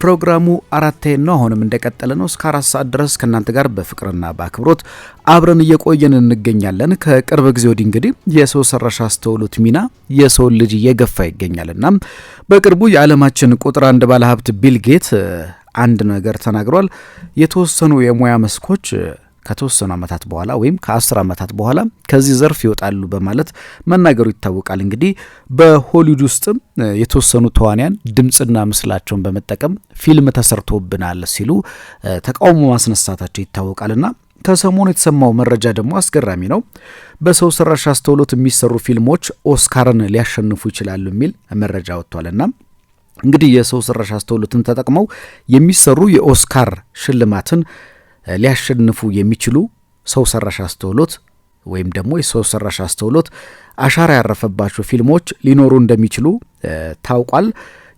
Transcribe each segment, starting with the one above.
ፕሮግራሙ አራቴ ነው። አሁንም እንደቀጠለ ነው። እስከ 4 ሰዓት ድረስ ከናንተ ጋር በፍቅርና በአክብሮት አብረን እየቆየን እንገኛለን። ከቅርብ ጊዜ ወዲህ እንግዲህ የሰው ሰራሽ አስተውሎት ሚና የሰው ልጅ እየገፋ ይገኛልና በቅርቡ የዓለማችን ቁጥር 1 ባለሀብት ቢል ጌት አንድ ነገር ተናግሯል። የተወሰኑ የሙያ መስኮች ከተወሰኑ ዓመታት በኋላ ወይም ከ10 ዓመታት በኋላ ከዚህ ዘርፍ ይወጣሉ በማለት መናገሩ ይታወቃል። እንግዲህ በሆሊውድ ውስጥም የተወሰኑ ተዋንያን ድምጽና ምስላቸውን በመጠቀም ፊልም ተሰርቶብናል ሲሉ ተቃውሞ ማስነሳታቸው ይታወቃልና ከሰሞኑ የተሰማው መረጃ ደግሞ አስገራሚ ነው። በሰው ሰራሽ አስተውሎት የሚሰሩ ፊልሞች ኦስካርን ሊያሸንፉ ይችላሉ የሚል መረጃ ወጥቷልና እንግዲህ የሰው ሰራሽ አስተውሎትን ተጠቅመው የሚሰሩ የኦስካር ሽልማትን ሊያሸንፉ የሚችሉ ሰው ሰራሽ አስተውሎት ወይም ደግሞ የሰው ሰራሽ አስተውሎት አሻራ ያረፈባቸው ፊልሞች ሊኖሩ እንደሚችሉ ታውቋል።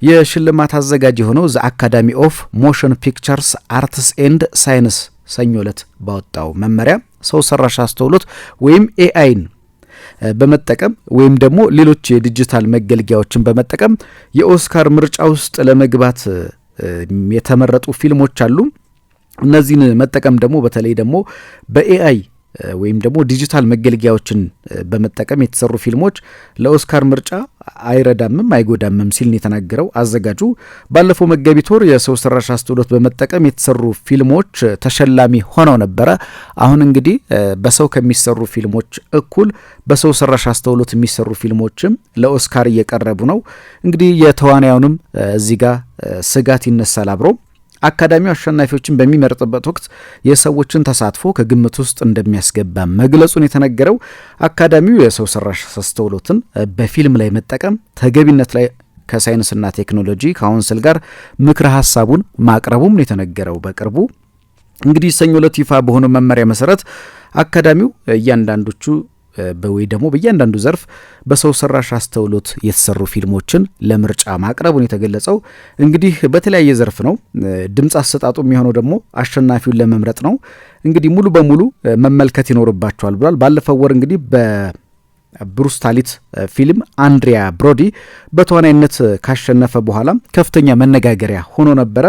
የሽልማት አዘጋጅ የሆነው ዘ አካዳሚ ኦፍ ሞሽን ፒክቸርስ አርትስ ኤንድ ሳይንስ ሰኞ ዕለት ባወጣው መመሪያ ሰው ሰራሽ አስተውሎት ወይም ኤአይን በመጠቀም ወይም ደግሞ ሌሎች የዲጂታል መገልገያዎችን በመጠቀም የኦስካር ምርጫ ውስጥ ለመግባት የተመረጡ ፊልሞች አሉ። እነዚህን መጠቀም ደግሞ በተለይ ደግሞ በኤአይ ወይም ደግሞ ዲጂታል መገልገያዎችን በመጠቀም የተሰሩ ፊልሞች ለኦስካር ምርጫ አይረዳምም አይጎዳምም ሲል የተናገረው አዘጋጁ ባለፈው መጋቢት ወር የሰው ሰራሽ አስተውሎት በመጠቀም የተሰሩ ፊልሞች ተሸላሚ ሆነው ነበረ። አሁን እንግዲህ በሰው ከሚሰሩ ፊልሞች እኩል በሰው ሰራሽ አስተውሎት የሚሰሩ ፊልሞችም ለኦስካር እየቀረቡ ነው። እንግዲህ የተዋናዩንም እዚህ ጋር ስጋት ይነሳል አብሮ አካዳሚው አሸናፊዎችን በሚመርጥበት ወቅት የሰዎችን ተሳትፎ ከግምት ውስጥ እንደሚያስገባ መግለጹን የተነገረው አካዳሚው የሰው ሰራሽ አስተውሎትን በፊልም ላይ መጠቀም ተገቢነት ላይ ከሳይንስና ቴክኖሎጂ ካውንስል ጋር ምክረ ሀሳቡን ማቅረቡም የተነገረው በቅርቡ እንግዲህ ሰኞ ዕለት ይፋ በሆነው መመሪያ መሰረት አካዳሚው እያንዳንዶቹ ወይ ደግሞ በእያንዳንዱ ዘርፍ በሰው ሰራሽ አስተውሎት የተሰሩ ፊልሞችን ለምርጫ ማቅረቡን የተገለጸው እንግዲህ በተለያየ ዘርፍ ነው። ድምጽ አሰጣጡ የሚሆነው ደግሞ አሸናፊውን ለመምረጥ ነው። እንግዲህ ሙሉ በሙሉ መመልከት ይኖርባቸዋል ብሏል። ባለፈው ወር እንግዲህ በብሩስ ታሊት ፊልም አንድሪያ ብሮዲ በተዋናይነት ካሸነፈ በኋላ ከፍተኛ መነጋገሪያ ሆኖ ነበረ።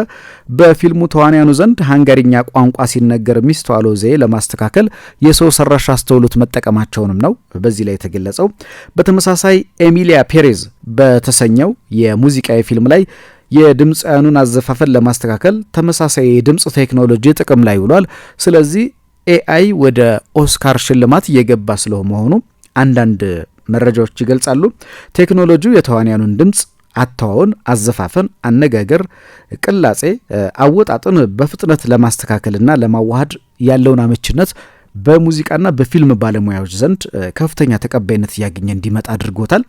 በፊልሙ ተዋናያኑ ዘንድ ሃንጋሪኛ ቋንቋ ሲነገር የሚስተዋለው ዘዬ ለማስተካከል የሰው ሰራሽ አስተውሎት መጠቀማቸውንም ነው በዚህ ላይ የተገለጸው። በተመሳሳይ ኤሚሊያ ፔሬዝ በተሰኘው የሙዚቃ ፊልም ላይ የድምፃውያኑን አዘፋፈን ለማስተካከል ተመሳሳይ የድምጽ ቴክኖሎጂ ጥቅም ላይ ውሏል። ስለዚህ ኤአይ ወደ ኦስካር ሽልማት እየገባ ስለመሆኑ አንዳንድ መረጃዎች ይገልጻሉ። ቴክኖሎጂው የተዋንያኑን ድምጽ፣ አተዋውን፣ አዘፋፈን፣ አነጋገር፣ ቅላጼ፣ አወጣጥን በፍጥነት ለማስተካከልና ለማዋሃድ ያለውን አመችነት በሙዚቃና በፊልም ባለሙያዎች ዘንድ ከፍተኛ ተቀባይነት እያገኘ እንዲመጣ አድርጎታል።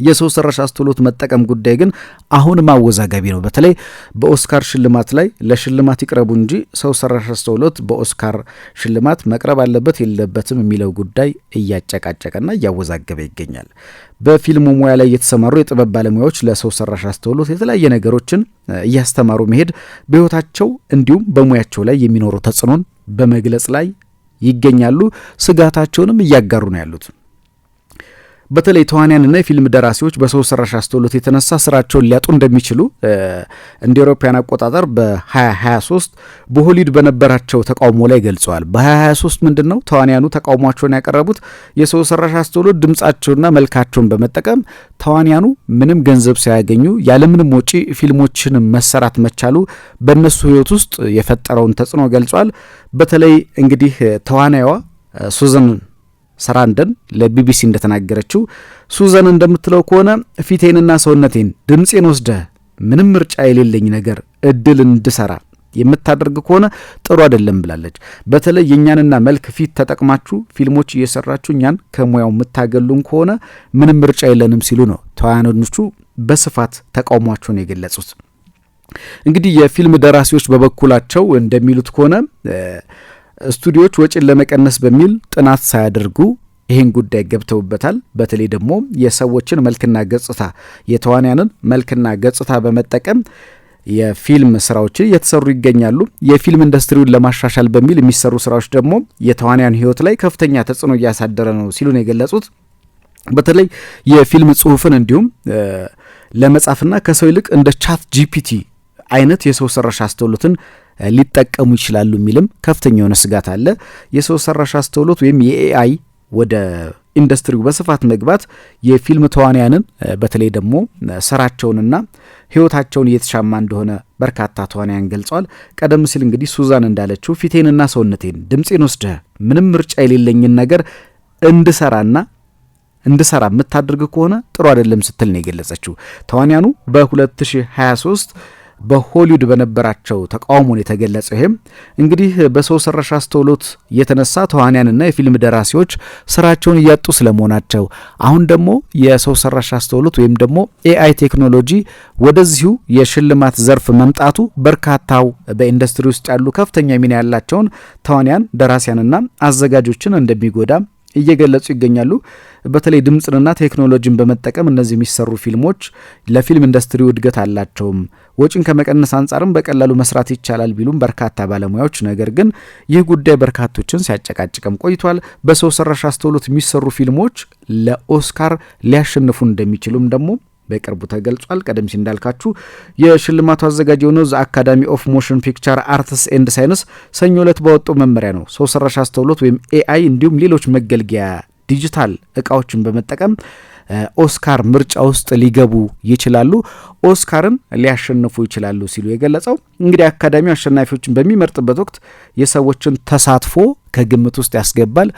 የሰው ሰራሽ አስተውሎት መጠቀም ጉዳይ ግን አሁን ማወዛጋቢ ነው። በተለይ በኦስካር ሽልማት ላይ ለሽልማት ይቅረቡ እንጂ ሰው ሰራሽ አስተውሎት በኦስካር ሽልማት መቅረብ አለበት የለበትም የሚለው ጉዳይ እያጨቃጨቀና እያወዛገበ ይገኛል። በፊልሙ ሙያ ላይ የተሰማሩ የጥበብ ባለሙያዎች ለሰው ሰራሽ አስተውሎት የተለያየ ነገሮችን እያስተማሩ መሄድ በሕይወታቸው እንዲሁም በሙያቸው ላይ የሚኖሩ ተጽዕኖን በመግለጽ ላይ ይገኛሉ። ስጋታቸውንም እያጋሩ ነው ያሉት። በተለይ ተዋንያንና የፊልም ደራሲዎች በሰው ሰራሽ አስተውሎት የተነሳ ስራቸውን ሊያጡ እንደሚችሉ እንደ አውሮፓውያን አቆጣጠር በ2023 በሆሊውድ በነበራቸው ተቃውሞ ላይ ገልጸዋል። በ2023 ምንድነው ተዋንያኑ ተቃውሟቸውን ያቀረቡት የሰው ሰራሽ አስተውሎት ድምጻቸውና መልካቸውን በመጠቀም ተዋንያኑ ምንም ገንዘብ ሳያገኙ ያለምንም ወጪ ፊልሞችን መሰራት መቻሉ በእነሱ ህይወት ውስጥ የፈጠረውን ተጽዕኖ ገልጿል። በተለይ እንግዲህ ተዋናይዋ ሱዛን ሰራንደን ለቢቢሲ እንደተናገረችው ሱዛን እንደምትለው ከሆነ ፊቴንና ሰውነቴን ድምጼን ወስደ ምንም ምርጫ የሌለኝ ነገር እድል እንድሰራ የምታደርግ ከሆነ ጥሩ አይደለም ብላለች። በተለይ የኛንና መልክ ፊት ተጠቅማችሁ ፊልሞች እየሰራችሁ እኛን ከሙያው የምታገሉን ከሆነ ምንም ምርጫ የለንም ሲሉ ነው ተዋናዮቹ በስፋት ተቃውሟቸውን የገለጹት። እንግዲህ የፊልም ደራሲዎች በበኩላቸው እንደሚሉት ከሆነ ስቱዲዮዎች ወጪን ለመቀነስ በሚል ጥናት ሳያደርጉ ይህን ጉዳይ ገብተውበታል። በተለይ ደግሞ የሰዎችን መልክና ገጽታ የተዋንያንን መልክና ገጽታ በመጠቀም የፊልም ስራዎችን እየተሰሩ ይገኛሉ። የፊልም ኢንዱስትሪውን ለማሻሻል በሚል የሚሰሩ ስራዎች ደግሞ የተዋንያን ህይወት ላይ ከፍተኛ ተጽዕኖ እያሳደረ ነው ሲሉ ነው የገለጹት። በተለይ የፊልም ጽሁፍን እንዲሁም ለመጻፍና ከሰው ይልቅ እንደ ቻት ጂፒቲ አይነት የሰው ሰራሽ አስተውሎትን ሊጠቀሙ ይችላሉ የሚልም ከፍተኛ የሆነ ስጋት አለ። የሰው ሰራሽ አስተውሎት ወይም የኤአይ ወደ ኢንዱስትሪው በስፋት መግባት የፊልም ተዋንያንን በተለይ ደግሞ ስራቸውንና ህይወታቸውን እየተሻማ እንደሆነ በርካታ ተዋንያን ገልጸዋል። ቀደም ሲል እንግዲህ ሱዛን እንዳለችው ፊቴንና ሰውነቴን ድምፄን ወስደህ ምንም ምርጫ የሌለኝን ነገር እንድሰራ የምታደርግ ከሆነ ጥሩ አይደለም ስትል ነው የገለጸችው። ተዋንያኑ በ2023 በሆሊውድ በነበራቸው ተቃውሞን የተገለጸ ይህም እንግዲህ በሰው ሰራሽ አስተውሎት የተነሳ ተዋንያንና የፊልም ደራሲዎች ስራቸውን እያጡ ስለመሆናቸው አሁን ደግሞ የሰው ሰራሽ አስተውሎት ወይም ደግሞ ኤአይ ቴክኖሎጂ ወደዚሁ የሽልማት ዘርፍ መምጣቱ በርካታው በኢንዱስትሪ ውስጥ ያሉ ከፍተኛ ሚና ያላቸውን ተዋንያን ደራሲያንና አዘጋጆችን እንደሚጎዳ እየገለጹ ይገኛሉ። በተለይ ድምጽንና ቴክኖሎጂን በመጠቀም እነዚህ የሚሰሩ ፊልሞች ለፊልም ኢንዱስትሪው እድገት አላቸውም፣ ወጪን ከመቀነስ አንጻርም በቀላሉ መስራት ይቻላል ቢሉም በርካታ ባለሙያዎች ነገር ግን ይህ ጉዳይ በርካቶችን ሲያጨቃጭቅም ቆይቷል። በሰው ሰራሽ አስተውሎት የሚሰሩ ፊልሞች ለኦስካር ሊያሸንፉ እንደሚችሉም ደግሞ በቅርቡ ተገልጿል። ቀደም ሲል እንዳልካችሁ የሽልማቱ አዘጋጅ የሆነው ዘ አካዳሚ ኦፍ ሞሽን ፒክቸር አርትስ ኤንድ ሳይንስ ሰኞ ዕለት ባወጣው መመሪያ ነው ሰው ሰራሽ አስተውሎት ወይም ኤአይ እንዲሁም ሌሎች መገልገያ ዲጂታል እቃዎችን በመጠቀም ኦስካር ምርጫ ውስጥ ሊገቡ ይችላሉ፣ ኦስካርን ሊያሸንፉ ይችላሉ ሲሉ የገለጸው። እንግዲህ አካዳሚው አሸናፊዎችን በሚመርጥበት ወቅት የሰዎችን ተሳትፎ ከግምት ውስጥ ያስገባል።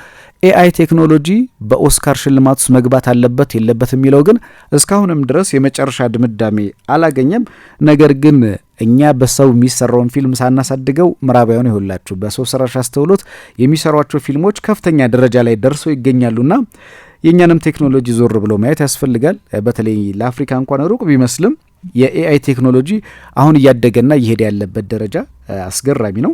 ኤአይ ቴክኖሎጂ በኦስካር ሽልማት ውስጥ መግባት አለበት የለበት የሚለው ግን እስካሁንም ድረስ የመጨረሻ ድምዳሜ አላገኘም። ነገር ግን እኛ በሰው የሚሰራውን ፊልም ሳናሳድገው ምዕራባውያን ይሆላችሁ በሰው ሰራሽ አስተውሎት የሚሰሯቸው ፊልሞች ከፍተኛ ደረጃ ላይ ደርሰው ይገኛሉና የእኛንም ቴክኖሎጂ ዞር ብሎ ማየት ያስፈልጋል። በተለይ ለአፍሪካ እንኳን ሩቅ ቢመስልም የኤአይ ቴክኖሎጂ አሁን እያደገና እየሄደ ያለበት ደረጃ አስገራሚ ነው።